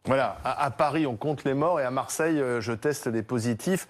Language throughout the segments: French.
Voilà, à Paris, on compte les morts et à Marseille, je teste les positifs.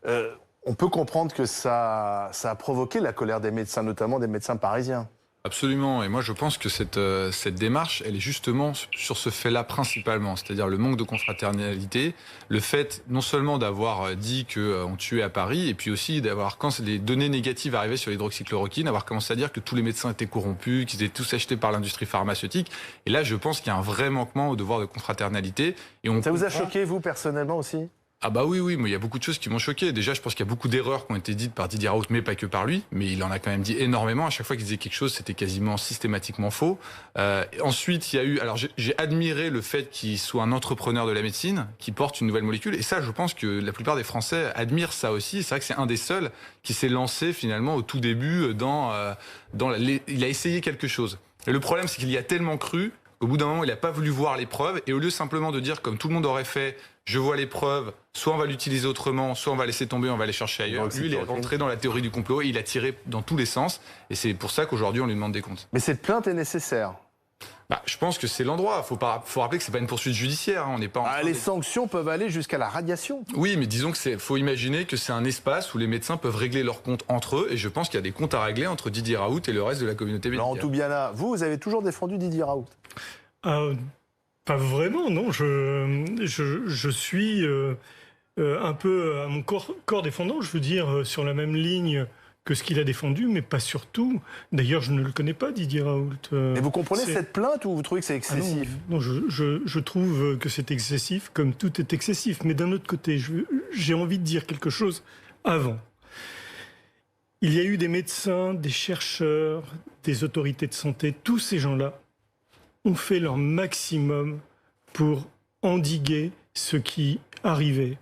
On peut comprendre que ça a provoqué la colère des médecins, notamment des médecins parisiens. Absolument, et moi je pense que cette démarche, elle est justement sur ce fait-là principalement, c'est-à-dire le manque de confraternalité, le fait non seulement d'avoir dit qu'on tuait à Paris, et puis aussi d'avoir, quand les données négatives arrivaient sur l'hydroxychloroquine, avoir commencé à dire que tous les médecins étaient corrompus, qu'ils étaient tous achetés par l'industrie pharmaceutique, et là je pense qu'il y a un vrai manquement au devoir de confraternalité. Et Ça vous a choqué, vous, personnellement aussi ? Ah bah oui, mais il y a beaucoup de choses qui m'ont choqué. Déjà, je pense qu'il y a beaucoup d'erreurs qui ont été dites par Didier Raoult, mais pas que par lui. Mais il en a quand même dit énormément. À chaque fois qu'il disait quelque chose, c'était quasiment systématiquement faux. Ensuite, il y a eu... Alors, j'ai admiré le fait qu'il soit un entrepreneur de la médecine, qui porte une nouvelle molécule. Et ça, je pense que la plupart des Français admirent ça aussi. C'est vrai que c'est un des seuls qui s'est lancé, finalement, au tout début, il a essayé quelque chose. Et le problème, c'est qu'il y a tellement cru, qu'au bout d'un moment, il n'a pas voulu voir les preuves. Et au lieu simplement de dire, comme tout le monde aurait fait, je vois les preuves, soit on va l'utiliser autrement, soit on va laisser tomber, on va aller chercher ailleurs. Lui, il est rentré dans la théorie du complot et il a tiré dans tous les sens. Et c'est pour ça qu'aujourd'hui, on lui demande des comptes. Mais cette plainte est nécessaire. Je pense que c'est l'endroit. Faut rappeler que c'est pas une poursuite judiciaire. On n'est pas. Les sanctions peuvent aller jusqu'à la radiation. Oui, mais disons que faut imaginer que c'est un espace où les médecins peuvent régler leurs comptes entre eux. Et je pense qu'il y a des comptes à régler entre Didier Raoult et le reste de la communauté médicale. Laurent Toubiana, vous avez toujours défendu Didier Raoult. Pas vraiment, non. Je suis un peu à mon corps défendant, je veux dire, sur la même ligne que ce qu'il a défendu, mais pas surtout. D'ailleurs, je ne le connais pas, Didier Raoult. Et vous comprenez cette plainte ou vous trouvez que c'est excessif ? Non, je trouve que c'est excessif, comme tout est excessif. Mais d'un autre côté, j'ai envie de dire quelque chose avant. Il y a eu des médecins, des chercheurs, des autorités de santé, tous ces gens-là ont fait leur maximum pour endiguer ce qui arrivait.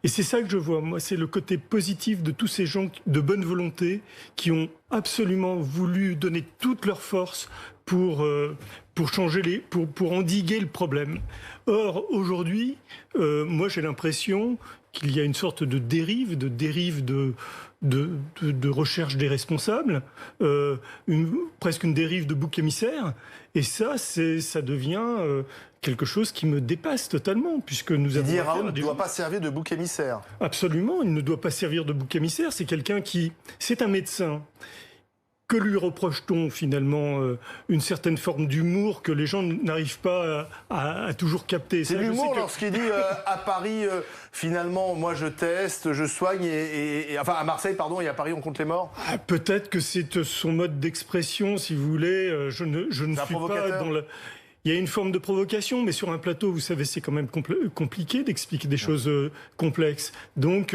Et c'est ça que je vois, moi, c'est le côté positif de tous ces gens de bonne volonté qui ont absolument voulu donner toute leur force pour changer pour endiguer le problème. Or, aujourd'hui, moi j'ai l'impression qu'il y a une sorte de dérive de recherche des responsables, presque une dérive de bouc émissaire. Et ça devient quelque chose qui me dépasse totalement, puisque nous avons... Didier Raoult ne doit pas servir de bouc émissaire. Absolument, il ne doit pas servir de bouc émissaire. C'est c'est un médecin. Que lui reproche-t-on finalement une certaine forme d'humour que les gens n'arrivent pas à toujours capter. C'est l'humour lorsqu'il dit à Paris, finalement, moi je teste, je soigne, enfin à Marseille, pardon, et à Paris on compte les morts. Peut-être que c'est son mode d'expression, si vous voulez. Je ne suis pas dans le... Il y a une forme de provocation, mais sur un plateau, vous savez, c'est quand même compliqué d'expliquer des choses complexes. Donc,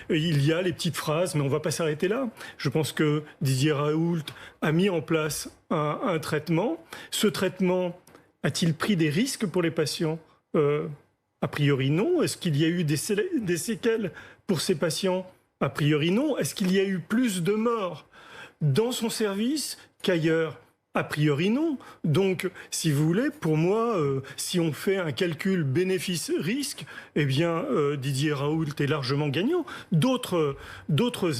il y a les petites phrases, mais on ne va pas s'arrêter là. Je pense que Didier Raoult a mis en place un traitement. Ce traitement a-t-il pris des risques pour les patients ? A priori, non. Est-ce qu'il y a eu des séquelles pour ces patients ? A priori, non. Est-ce qu'il y a eu plus de morts dans son service qu'ailleurs ? A priori, non. Donc, si vous voulez, pour moi, si on fait un calcul bénéfice-risque, eh bien, Didier Raoult est largement gagnant. D'autres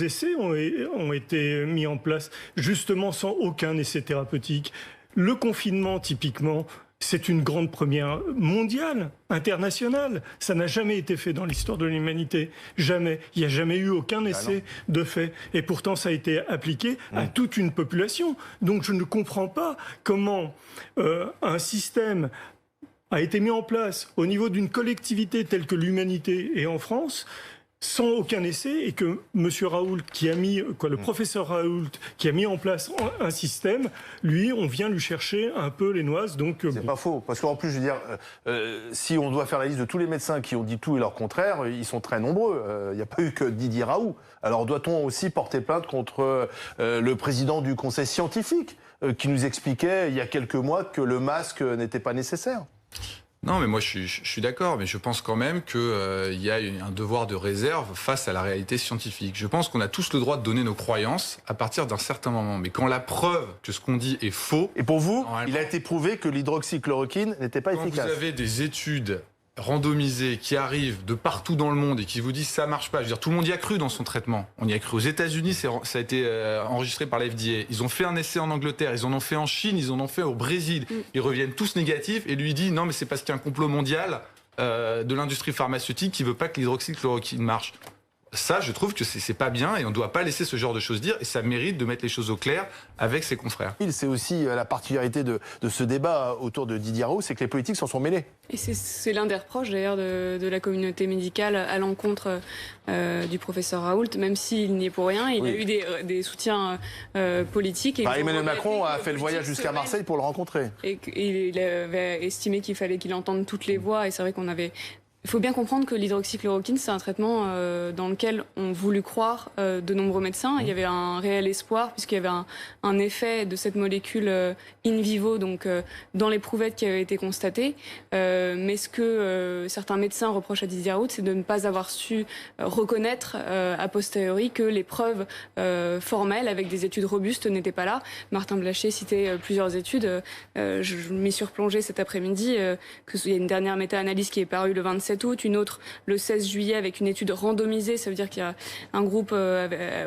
essais ont été mis en place, justement sans aucun essai thérapeutique. Le confinement, typiquement, c'est une grande première mondiale, internationale. Ça n'a jamais été fait dans l'histoire de l'humanité. Jamais. Il n'y a jamais eu aucun essai de fait. Et pourtant, ça a été appliqué à toute une population. Donc, je ne comprends pas comment un système a été mis en place au niveau d'une collectivité telle que l'humanité et en France, sans aucun essai, et que M. Raoult, le professeur Raoult, qui a mis en place un système, lui, on vient lui chercher un peu les noises. Donc, c'est pas faux, parce qu'en plus, je veux dire, si on doit faire la liste de tous les médecins qui ont dit tout et leur contraire, ils sont très nombreux. Il n'y a pas eu que Didier Raoult. Alors, doit-on aussi porter plainte contre le président du conseil scientifique, qui nous expliquait il y a quelques mois que le n'était pas nécessaire ? Non, mais moi je suis d'accord, mais je pense quand même qu'il y a un devoir de réserve face à la réalité scientifique. Je pense qu'on a tous le droit de donner nos croyances à partir d'un certain moment. Mais quand la preuve que ce qu'on dit est faux... Et pour vous, il a été prouvé que l'hydroxychloroquine n'était pas efficace. Quand vous avez des études randomisés qui arrivent de partout dans le monde et qui vous disent ça marche pas. Je veux dire, tout le monde y a cru dans son traitement. On y a cru aux États-Unis, ça a été enregistré par la FDA. Ils ont fait un essai en Angleterre, ils en ont fait en Chine, ils en ont fait au Brésil. Ils reviennent tous négatifs et lui dit non mais c'est parce qu'il y a un complot mondial. de l'industrie pharmaceutique qui veut pas que l'hydroxychloroquine marche. Ça, je trouve que c'est pas bien et on ne doit pas laisser ce genre de choses dire et ça mérite de mettre les choses au clair avec ses confrères. C'est aussi la particularité de ce débat autour de Didier Raoult, c'est que les politiques s'en sont mêlés. Et c'est l'un des reproches d'ailleurs de la communauté médicale à l'encontre du professeur Raoult, même s'il n'y est pour rien, il a eu des soutiens politiques. Emmanuel Macron a fait le voyage jusqu'à Marseille pour le rencontrer. Et il avait estimé qu'il fallait qu'il entende toutes les voix et c'est vrai qu'on avait... Il faut bien comprendre que l'hydroxychloroquine, c'est un traitement dans lequel ont voulu croire de nombreux médecins. Il y avait un réel espoir puisqu'il y avait un effet de cette molécule in vivo, donc dans l'éprouvette qui avait été constatée. Mais ce que certains médecins reprochent à Didier Raoult, c'est de ne pas avoir su reconnaître a posteriori que les preuves formelles avec des études robustes n'étaient pas là. Martin Blachier citait plusieurs études. Je m'y suis replongée cet après-midi. Il y a une dernière méta-analyse qui est parue le 27 août, une autre le 16 juillet avec une étude randomisée. Ça veut dire qu'il y a un groupe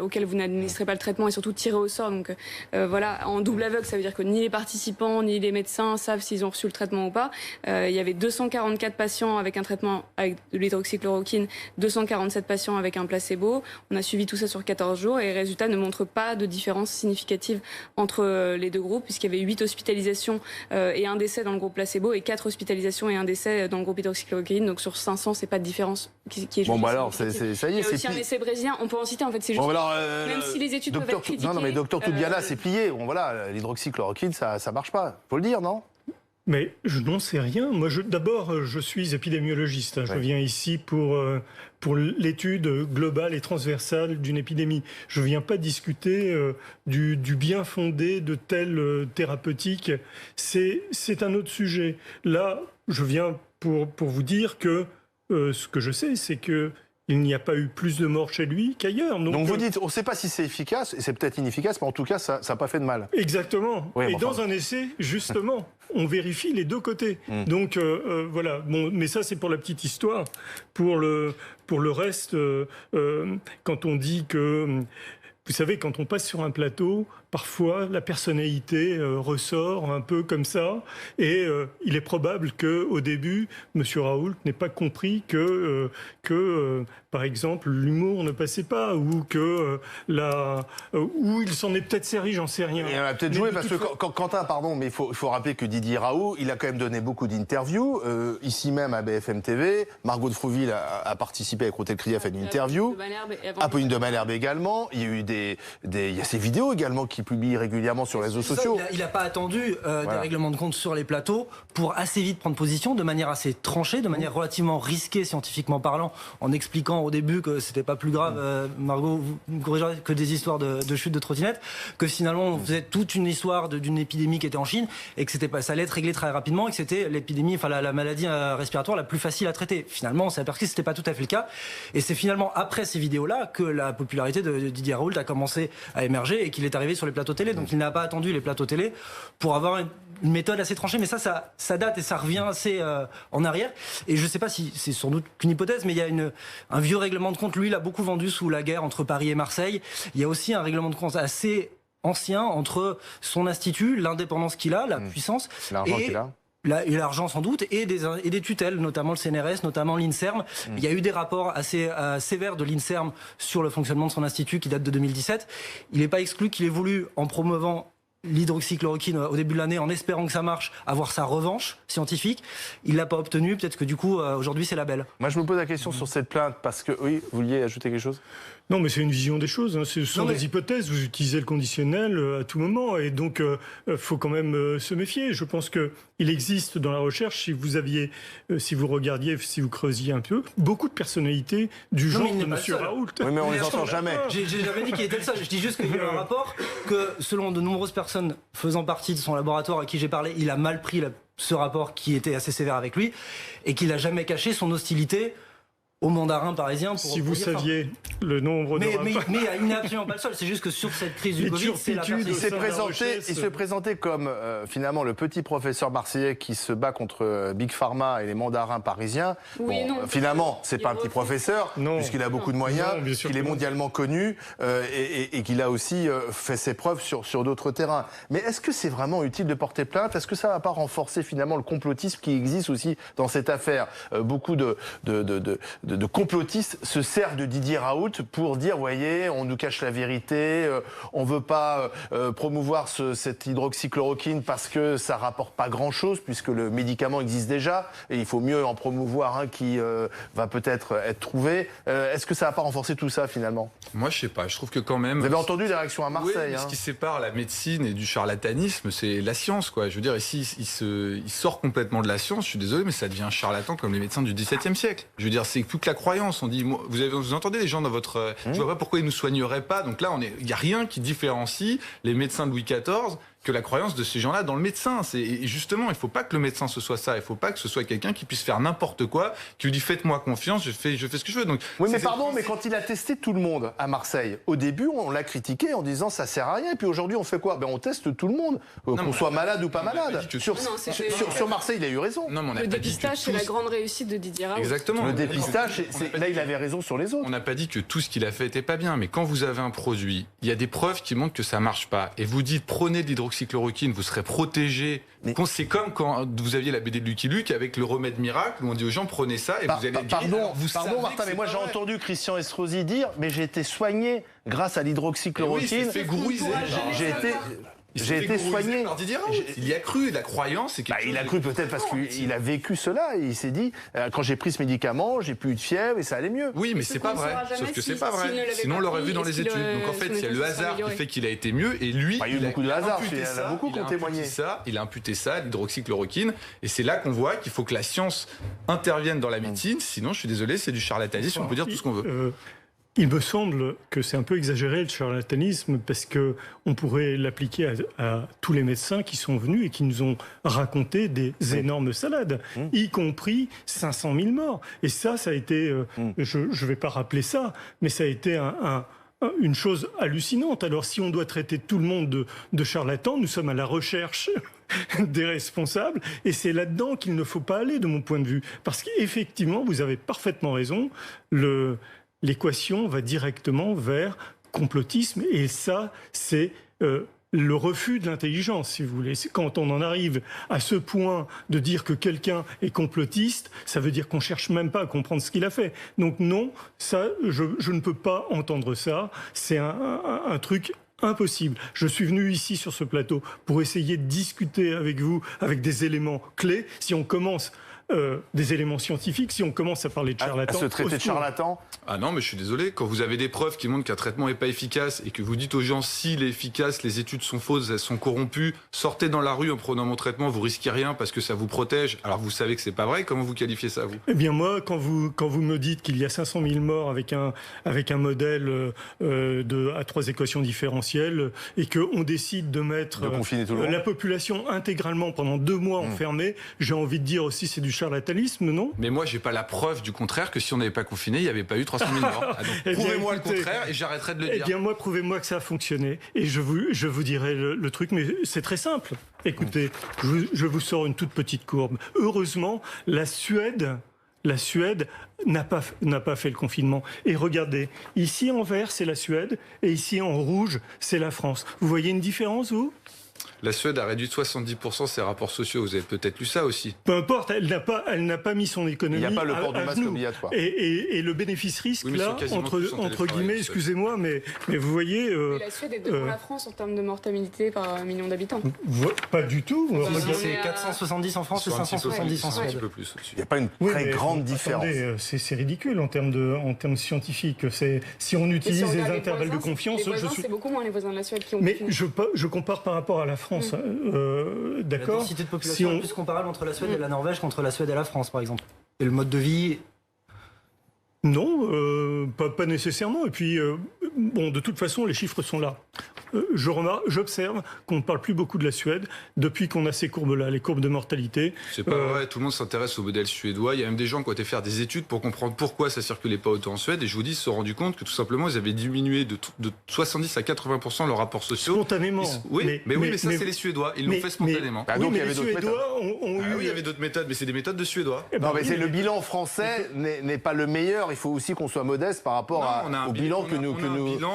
auquel vous n'administrez pas le traitement et surtout tiré au sort. Donc voilà, en double aveugle, ça veut dire que ni les participants ni les médecins savent s'ils ont reçu le traitement ou pas. Il y avait 244 patients avec un traitement avec de l'hydroxychloroquine, 247 patients avec un placebo. On a suivi tout ça sur 14 jours et les résultats ne montrent pas de différence significative entre les deux groupes puisqu'il y avait 8 hospitalisations et un décès dans le groupe placebo et 4 hospitalisations et un décès dans le groupe hydroxychloroquine. Donc sur 500, c'est pas de différence qui est bon, bah alors, ça y est, il y a aussi un essai brésilien, on peut en citer en fait, c'est juste. Bon, alors, même si les études peuvent être critiquées. Non, mais docteur Toubiana, c'est plié. Bon, voilà, l'hydroxychloroquine, ça marche pas. Faut le dire, non? Mais je n'en sais rien. Moi, d'abord, je suis épidémiologiste. Ouais. Je viens ici pour l'étude globale et transversale d'une épidémie. Je ne viens pas discuter du bien fondé de telle thérapeutique. C'est un autre sujet. Là, je viens pour vous dire que ce que je sais, c'est que il n'y a pas eu plus de morts chez lui qu'ailleurs. Donc vous dites, on ne sait pas si c'est efficace, et c'est peut-être inefficace, mais en tout cas, ça n'a pas fait de mal. Exactement. Oui, et dans un essai, justement, on vérifie les deux côtés. Donc voilà. Bon, mais ça, c'est pour la petite histoire. Pour le reste, quand on dit que... Vous savez, quand on passe sur un plateau, parfois la personnalité ressort un peu comme ça, et il est probable qu'au début, M. Raoult n'ait pas compris que par exemple, l'humour ne passait pas, ou que ou il s'en est peut-être servi, j'en sais rien. Et on a peut-être joué, parce que Quentin, pardon, mais il faut rappeler que Didier Raoult, il a quand même donné beaucoup d'interviews, ici même à BFM TV. Margot de Frouville a participé avec Rotel Krief à une interview. Apolline de Malherbe également. Il y a eu il y a ces vidéos également qui publient régulièrement sur les réseaux sociaux. Il n'a pas attendu des règlements de compte sur les plateaux pour assez vite prendre position, de manière assez tranchée, de manière relativement risquée scientifiquement parlant, en expliquant au début que c'était pas plus grave, Margot, vous me corrigerez, que des histoires de chute de trottinette, que finalement on faisait toute une histoire d'une épidémie qui était en Chine et que ça allait être réglé très rapidement et que c'était l'épidémie, enfin la maladie respiratoire la plus facile à traiter. Finalement, on s'est aperçu que c'était pas tout à fait le cas. Et c'est finalement après ces vidéos-là que la popularité de Didier Raoult a commencé à émerger et qu'il est arrivé sur les plateaux télé. Donc il n'a pas attendu les plateaux télé pour avoir une méthode assez tranchée, mais ça date et ça revient assez en arrière. Et je ne sais pas si c'est sans doute qu'une hypothèse, mais il y a un vieux règlement de compte. Lui, il a beaucoup vendu sous la guerre entre Paris et Marseille. Il y a aussi un règlement de compte assez ancien entre son institut, l'indépendance qu'il a, la puissance, l'argent qu'il a. Et l'argent sans doute, et des tutelles, notamment le CNRS, notamment l'INSERM. Il y a eu des rapports assez sévères de l'INSERM sur le fonctionnement de son institut qui date de 2017. Il n'est pas exclu qu'il ait voulu, en promouvant l'hydroxychloroquine au début de l'année, en espérant que ça marche, avoir sa revanche scientifique. Il l'a pas obtenu. Peut-être que du coup, aujourd'hui, c'est la belle. Moi, je me pose la question sur cette plainte parce que, oui, vous vouliez ajouter quelque chose ? Non, mais c'est une vision des choses. Hein. Ce sont des hypothèses. Vous utilisez le conditionnel à tout moment. Et donc, faut quand même se méfier. Je pense qu'il existe dans la recherche, si vous regardiez, si vous creusiez un peu, beaucoup de personnalités du genre de M. Raoult. Oui, mais on les entend jamais. J'ai jamais dit qu'il était le seul. Je dis juste qu'il y a un rapport que, selon de nombreuses personnes faisant partie de son laboratoire à qui j'ai parlé, il a mal pris ce rapport qui était assez sévère avec lui et qu'il n'a jamais caché son hostilité au mandarin parisien. Si vous saviez le nombre de... Mais il n'est absolument pas le seul. C'est juste que sur cette crise du Covid, c'est la personne... Il se présentait comme finalement le petit professeur marseillais qui se bat contre Big Pharma et les mandarins parisiens. Oui, bon, finalement, c'est pas un petit professeur, puisqu'il a beaucoup de moyens, qu'il est mondialement connu et qu'il a aussi fait ses preuves sur d'autres terrains. Mais est-ce que c'est vraiment utile de porter plainte? Est-ce que ça ne va pas renforcer finalement le complotisme qui existe aussi dans cette affaire? Beaucoup de complotistes se servent de Didier Raoult pour dire, voyez, on nous cache la vérité, on veut pas promouvoir cette hydroxychloroquine parce que ça rapporte pas grand-chose, puisque le médicament existe déjà, et il faut mieux en promouvoir un qui va peut-être être trouvé. Est-ce que ça va pas renforcer tout ça, finalement? Moi, je sais pas. Je trouve que quand même... Vous avez entendu les réactions à Marseille. Oui, ce qui sépare la médecine et du charlatanisme, c'est la science, quoi. Je veux dire, ici, il sort complètement de la science, je suis désolé, mais ça devient charlatan comme les médecins du XVIIe siècle. Je veux dire, c'est plus que la croyance. On dit, vous entendez les gens dans votre... Je vois pas pourquoi ils nous soigneraient pas. Donc là, il y a rien qui différencie les médecins de Louis XIV que la croyance de ces gens-là dans le médecin. Et justement, il ne faut pas que le médecin ce soit ça. Il ne faut pas que ce soit quelqu'un qui puisse faire n'importe quoi, qui lui dit faites-moi confiance, je fais ce que je veux. Donc, oui, mais pardon, mais quand il a testé tout le monde à Marseille, au début, on l'a critiqué en disant ça sert à rien. Et puis aujourd'hui, on fait quoi? On teste tout le monde, qu'on soit malade ou pas malade. Sur Marseille, il a eu raison. Le dépistage, c'est la grande réussite de Didier Raoult. Exactement. Le dépistage, là, il avait raison sur les autres. On n'a pas dit que tout ce qu'il a fait n'était pas bien, mais quand vous avez un produit, il y a des preuves qui montrent que ça marche pas. Et vous dites prenez de l'hydroxychloroquine, vous serez protégé. C'est comme quand vous aviez la BD de Lucky Luke avec le remède miracle où on dit aux gens prenez ça et vous allez guérir. Pardon Martin, mais moi j'ai entendu Christian Estrosi dire mais j'ai été soigné grâce à l'hydroxychloroquine. J'ai été soigné par Didier Raoult. Il y a cru, la croyance, c'est il a cru peut-être parce qu'il a vécu cela. Et il s'est dit, quand j'ai pris ce médicament, j'ai plus eu de fièvre et ça allait mieux. Oui, mais c'est pas vrai. Sauf que c'est pas vrai. Sinon, on l'aurait vu dans les études. Donc en fait, il y a le hasard qui fait qu'il a été mieux. Et lui, il y a eu beaucoup de hasard. Il y en a beaucoup qui ont témoigné. Il a imputé ça à l'hydroxychloroquine. Et c'est là qu'on voit qu'il faut que la science intervienne dans la médecine. Sinon, je suis désolé, c'est du charlatanisme. On peut dire tout ce qu'on veut. Il me semble que c'est un peu exagéré le charlatanisme parce que on pourrait l'appliquer à tous les médecins qui sont venus et qui nous ont raconté des énormes salades, y compris 500 000 morts. Et ça a été, je ne vais pas rappeler ça, mais ça a été une chose hallucinante. Alors si on doit traiter tout le monde de charlatans, nous sommes à la recherche des responsables et c'est là-dedans qu'il ne faut pas aller de mon point de vue. Parce qu'effectivement, vous avez parfaitement raison, l'équation va directement vers complotisme et ça, c'est le refus de l'intelligence, si vous voulez. Quand on en arrive à ce point de dire que quelqu'un est complotiste, ça veut dire qu'on cherche même pas à comprendre ce qu'il a fait. Donc non, ça, je ne peux pas entendre ça. C'est un truc impossible. Je suis venu ici sur ce plateau pour essayer de discuter avec vous, avec des éléments clés. Si on commence des éléments scientifiques, si on commence à parler de charlatans... À se traiter de charlatan? Ah non, mais je suis désolé. Quand vous avez des preuves qui montrent qu'un traitement n'est pas efficace et que vous dites aux gens s'il est efficace, les études sont fausses, elles sont corrompues, sortez dans la rue en prenant mon traitement, vous risquez rien parce que ça vous protège. Alors vous savez que c'est pas vrai. Comment vous qualifiez ça, vous? Eh bien moi, quand vous me dites qu'il y a 500 000 morts avec un modèle à 3 équations différentielles et qu'on décide de mettre la population intégralement pendant 2 mois enfermée, j'ai envie de dire aussi c'est du charlatanisme, non? Mais moi, j'ai pas la preuve du contraire que si on n'avait pas confiné, il n'y avait pas eu 300 000 morts. Donc, prouvez-moi le contraire et j'arrêterai de le dire. Eh bien, moi, prouvez-moi que ça a fonctionné. Et je vous dirai le truc, mais c'est très simple. Écoutez, je vous sors une toute petite courbe. Heureusement, la Suède n'a pas fait le confinement. Et regardez, ici en vert, c'est la Suède, et ici en rouge, c'est la France. Vous voyez une différence, vous ? La Suède a réduit de 70% ses rapports sociaux. Vous avez peut-être lu ça aussi. Peu importe, elle n'a pas mis son économie. Il n'y a pas le port du masque obligatoire. Et le bénéfice-risque, là, entre guillemets, excusez-moi, mais vous voyez... la Suède est devant la France en termes de mortalité par million d'habitants. Pas du tout. C'est 470 en France et 570 en Suède. Un petit peu plus aussi. Il n'y a pas une très grande différence. Attendez, c'est ridicule en termes scientifiques. Si on utilise les intervalles de confiance... C'est beaucoup moins les voisins de la Suède qui ont... Mais je compare par rapport à la France. D'accord. La densité de population est plus comparable entre la Suède et la Norvège qu'entre la Suède et la France, par exemple. Et le mode de vie... Non, pas nécessairement. Et puis, bon, de toute façon, les chiffres sont là. J'observe qu'on ne parle plus beaucoup de la Suède depuis qu'on a ces courbes-là, les courbes de mortalité. C'est pas vrai, tout le monde s'intéresse au modèle suédois. Il y a même des gens qui ont été faire des études pour comprendre pourquoi ça circulait pas autant en Suède. Et je vous dis, ils se sont rendus compte que tout simplement, ils avaient diminué de 70 à 80% leurs rapports sociaux. Spontanément. Mais ça, c'est les Suédois. Ils l'ont fait spontanément. Donc, il y avait les d'autres Suédois ont eu... Oui, il y avait d'autres méthodes, mais c'est des méthodes de Suédois. Non, mais le bilan français n'est pas le meilleur. Il faut aussi qu'on soit modeste par rapport au bilan que nous...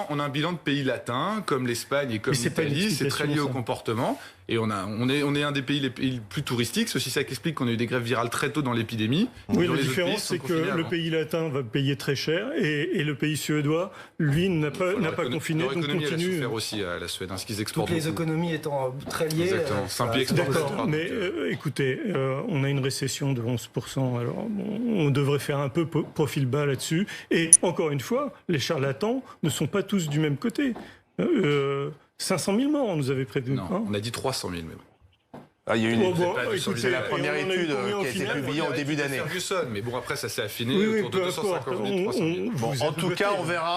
On a un bilan de pays latins, comme l'Espagne et comme l'Italie. C'est très lié au comportement. Et on est un des pays les plus touristiques. C'est aussi ça qui explique qu'on a eu des grèves virales très tôt dans l'épidémie. Oui, la différence, c'est que le pays latin va payer très cher et le pays suédois, lui, n'a pas confiné. Leur économie, donc continue. elle a souffert aussi à la Suède, ce qu'ils exportent. Toutes les économies étant très liées. Exactement. C'est un pays exportateur. D'accord, mais écoutez, on a une récession de 11%. Alors, on devrait faire un peu profil bas là-dessus. Et encore une fois, les charlatans ne sont pas tous du même côté. 500 000 morts, on nous avait prévu. Non, on a dit 300 000 même. Il y a une c'est la première étude qui a été publiée en début d'année. Mais bon, après, ça s'est affiné oui, autour de 250 000, 300 000. Bon, en tout cas, on verra.